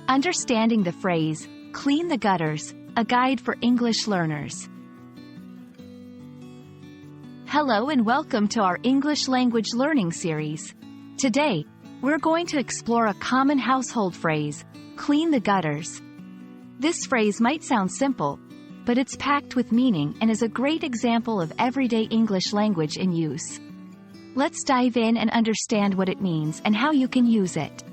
Understanding the phrase, clean the gutters, a guide for English learners. Hello and welcome to our English language learning series. Today, we're going to explore a common household phrase, clean the gutters. This phrase might sound simple, but it's packed with meaning and is a great example of everyday English language in use. Let's dive in and understand what it means and how you can use it.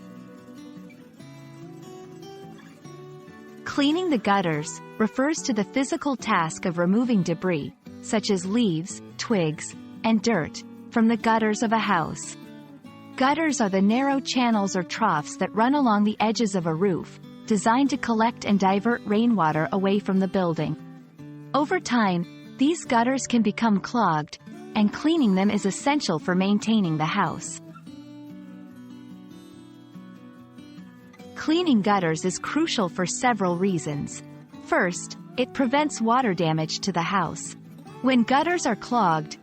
Cleaning the gutters refers to the physical task of removing debris, such as leaves, twigs, and dirt, from the gutters of a house. Gutters are the narrow channels or troughs that run along the edges of a roof, designed to collect and divert rainwater away from the building. Over time, these gutters can become clogged, and cleaning them is essential for maintaining the house. Cleaning gutters is crucial for several reasons. First, it prevents water damage to the house. When gutters are clogged,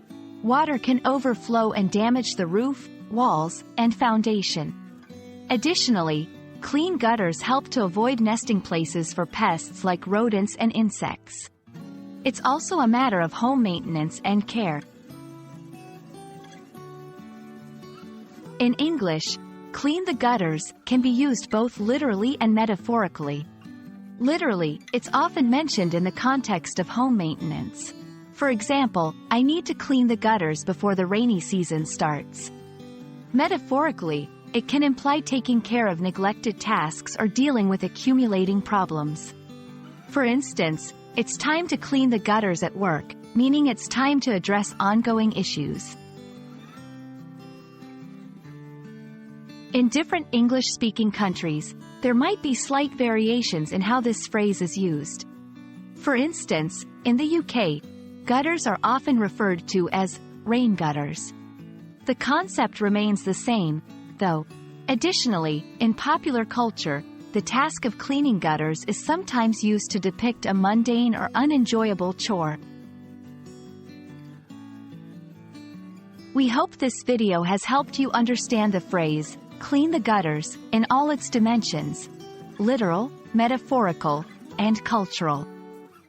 water can overflow and damage the roof, walls, and foundation. Additionally, clean gutters help to avoid nesting places for pests like rodents and insects. It's also a matter of home maintenance and care. In English, clean the gutters can be used both literally and metaphorically. Literally, it's often mentioned in the context of home maintenance. For example, I need to clean the gutters before the rainy season starts. Metaphorically, it can imply taking care of neglected tasks or dealing with accumulating problems. For instance, it's time to clean the gutters at work, meaning it's time to address ongoing issues. In different English-speaking countries, there might be slight variations in how this phrase is used. For instance, in the UK, gutters are often referred to as rain gutters. The concept remains the same, though. Additionally, in popular culture, the task of cleaning gutters is sometimes used to depict a mundane or unenjoyable chore. We hope this video has helped you understand the phrase, clean the gutters, in all its dimensions: literal, metaphorical, and cultural.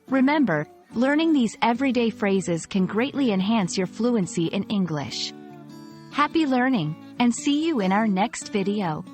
Remember, learning these everyday phrases can greatly enhance your fluency in English. Happy learning, and see you in our next video.